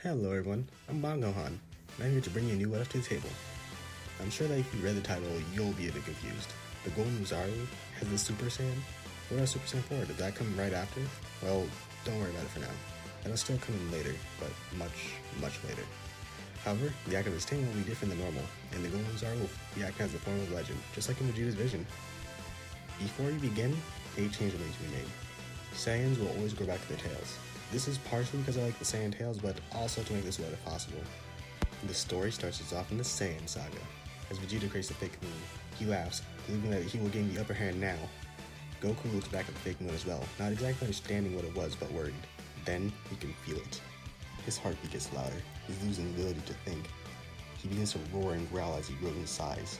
Hello everyone, I'm Bangohan, and I'm here to bring you a new What-If to the table. I'm sure that if you read the title, you'll be a bit confused. The Golden Oozaru has the Super Saiyan? What are Super Saiyan 4? Did that come right after? Well, don't worry about it for now. That'll still come in later, but much later. However, the act of this thing will be different than normal, and the Golden Oozaru will be acting as the form of legend, just like in Vegeta's vision. Before you begin, a change will need to be made. Saiyans will always grow back to their tails. This is partially because I like the Saiyan tails, but also to make this what if possible. The story starts us off in the Saiyan saga. As Vegeta creates the fake moon, he laughs, believing that he will gain the upper hand now. Goku looks back at the fake moon as well, not exactly understanding what it was, but worried. Then, he can feel it. His heartbeat gets louder, he's losing the ability to think. He begins to roar and growl as he grows in size.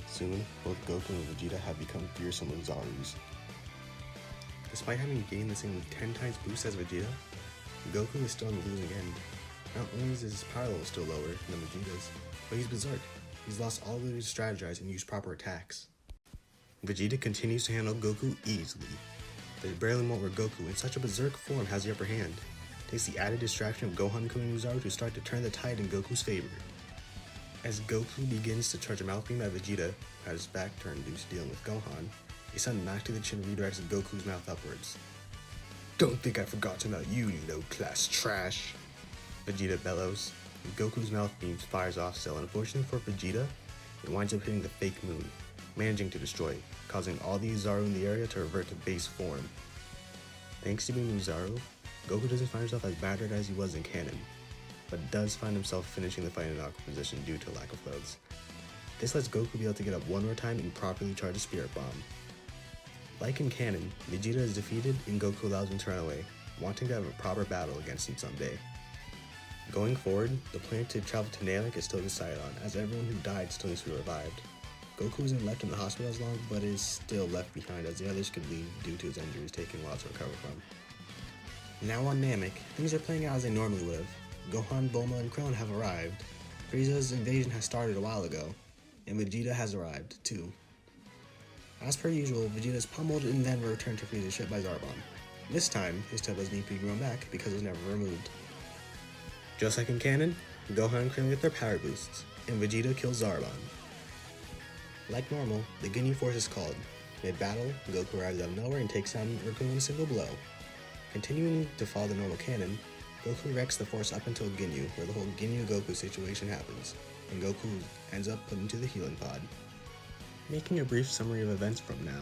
Soon, both Goku and Vegeta have become fearsome Oozarus. Despite having gained the same 10 times boost as Vegeta, Goku is still on the losing end. Not only is his power level still lower than Vegeta's, but he's berserk. He's lost all ability to strategize and use proper attacks. Vegeta continues to handle Goku easily. There's barely a moment where Goku, in such a berserk form, has the upper hand. Takes the added distraction of Gohan killing Oozaru to start to turn the tide in Goku's favor. As Goku begins to charge a mouth beam at Vegeta, who had his back turned due to dealing with Gohan, a sudden knock to the chin redirects Goku's mouth upwards. Don't think I forgot about you, you low-class trash! Vegeta bellows. Goku's mouth beam fires off still, and unfortunately for Vegeta, it winds up hitting the fake moon, managing to destroy it, causing all the Oozaru in the area to revert to base form. Thanks to being Oozaru, Goku doesn't find himself as battered as he was in canon, but does find himself finishing the fight in an awkward position due to a lack of loads. This lets Goku be able to get up one more time and properly charge a Spirit Bomb. Like in canon, Vegeta is defeated and Goku allows him to run away, wanting to have a proper battle against him someday. Going forward, the plan to travel to Namek is still decided on, as everyone who died still needs to be revived. Goku isn't left in the hospital as long, but is still left behind as the others could leave due to his injuries taking a while to recover from. Now on Namek, things are playing out as they normally would have. Gohan, Bulma, and Krillin have arrived. Frieza's invasion has started a while ago, and Vegeta has arrived, too. As per usual, Vegeta is pummeled and then returned to Frieza's ship by Zarbon. This time, his tail does need to be grown back because it was never removed. Just like in canon, Gohan and Krillin get their power boosts, and Vegeta kills Zarbon. Like normal, the Ginyu Force is called. Mid-battle, Goku arrives out of nowhere and takes down Urkel in a single blow. Continuing to follow the normal canon, Goku wrecks the Force up until Ginyu, where the whole Ginyu-Goku situation happens, and Goku ends up put into the healing pod. Making a brief summary of events from now,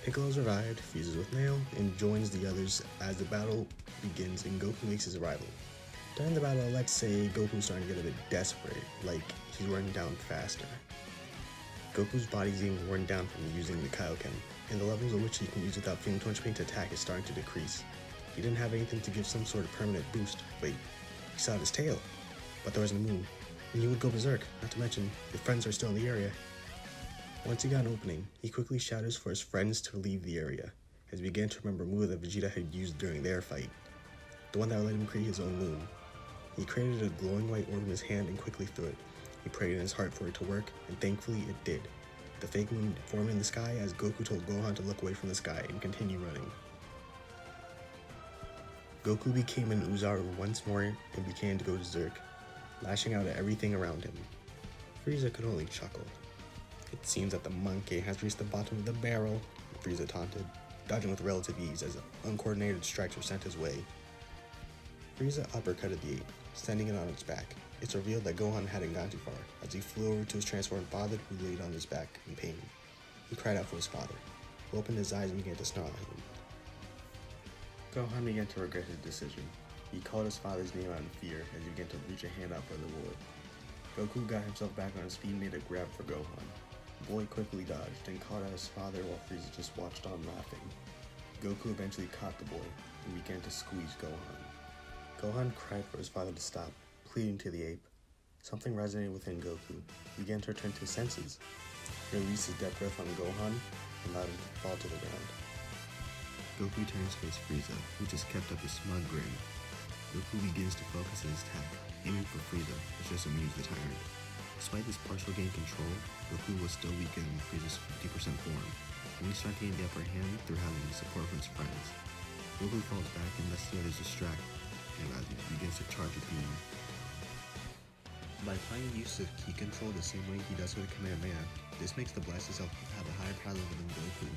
Piccolo's revived, fuses with Nail, and joins the others as the battle begins and Goku makes his arrival. During the battle, let's say Goku's starting to get a bit desperate, like he's running down faster. Goku's body is getting worn down from using the Kaioken, and the levels at which he can use without feeling too much pain to attack is starting to decrease. He didn't have anything to give some sort of permanent boost. Wait, he saw his tail, but there wasn't a moon, and he would go berserk, not to mention his friends are still in the area. Once he got an opening, he quickly shouted for his friends to leave the area, as he began to remember a move that Vegeta had used during their fight, the one that would let him create his own moon. He created a glowing white orb in his hand and quickly threw it. He prayed in his heart for it to work, and thankfully it did. The fake moon formed in the sky as Goku told Gohan to look away from the sky and continue running. Goku became an Oozaru once more and began to go berserk, lashing out at everything around him. Frieza could only chuckle. It seems that the monkey has reached the bottom of the barrel, Frieza taunted, dodging with relative ease as uncoordinated strikes were sent his way. Frieza uppercutted the ape, sending it on its back. It's revealed that Gohan hadn't gone too far, as he flew over to his transformed father who laid on his back in pain. He cried out for his father, who opened his eyes and began to snarl at him. Gohan began to regret his decision. He called his father's name out in fear as he began to reach a hand out for the war. Goku got himself back on his feet and made a grab for Gohan. The boy quickly dodged and caught at his father while Frieza just watched on laughing. Goku eventually caught the boy and began to squeeze Gohan. Gohan cried for his father to stop, pleading to the ape. Something resonated within Goku. He began to return to his senses. He released his death breath on Gohan and allowed him to fall to the ground. Goku turns to face Frieza, who just kept up a smug grin. Goku begins to focus his attack, aiming for Frieza, which just amused the tyrant. Despite this partial gain control, Goku was still weaker than Frieza's 50% form, and he started to gain the upper hand through having the support from his friends. Goku falls back and lets the others distract, and as he begins to charge a beam, By applying use of key control the same way he does with Kamehameha, this makes the blast itself have a higher power level than Goku.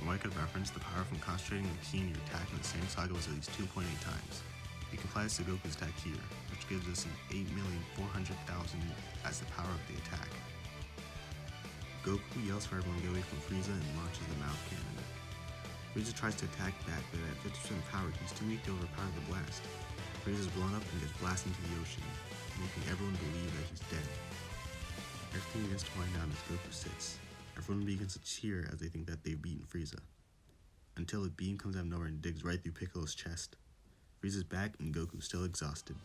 Or I could reference the power from concentrating the ki in your attack in the same saga was at least 2.8 times. You can apply this to Goku's attack here, which gives us an 8,400,000 as the power of the attack. Goku yells for everyone to get away from Frieza and launches the mouth cannon. Frieza tries to attack back, but at 50% power, he's too weak to overpower the blast. Frieza is blown up and gets blasted into the ocean, making everyone believe that he's dead. Everything begins to wind down as Goku sits. Everyone begins to cheer as they think that they've beaten Frieza, until a beam comes out of nowhere and digs right through Piccolo's chest. Frieza's back and Goku's still exhausted.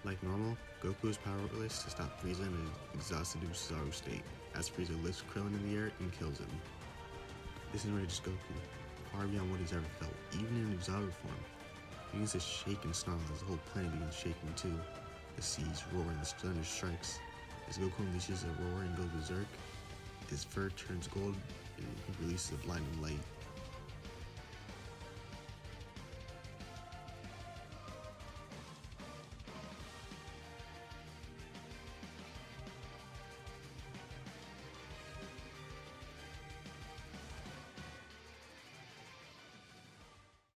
Like normal, Goku is powerless to stop Frieza in an exhausted Oozaru state, as Frieza lifts Krillin in the air and kills him. This isn't really just Goku, far beyond what he's ever felt, even in Oozaru form. He begins to shake and snarl as the whole planet begins shaking too. The seas roar and the thunder strikes. As Goku unleashes a roar and goes berserk, his fur turns gold and he releases a blinding light.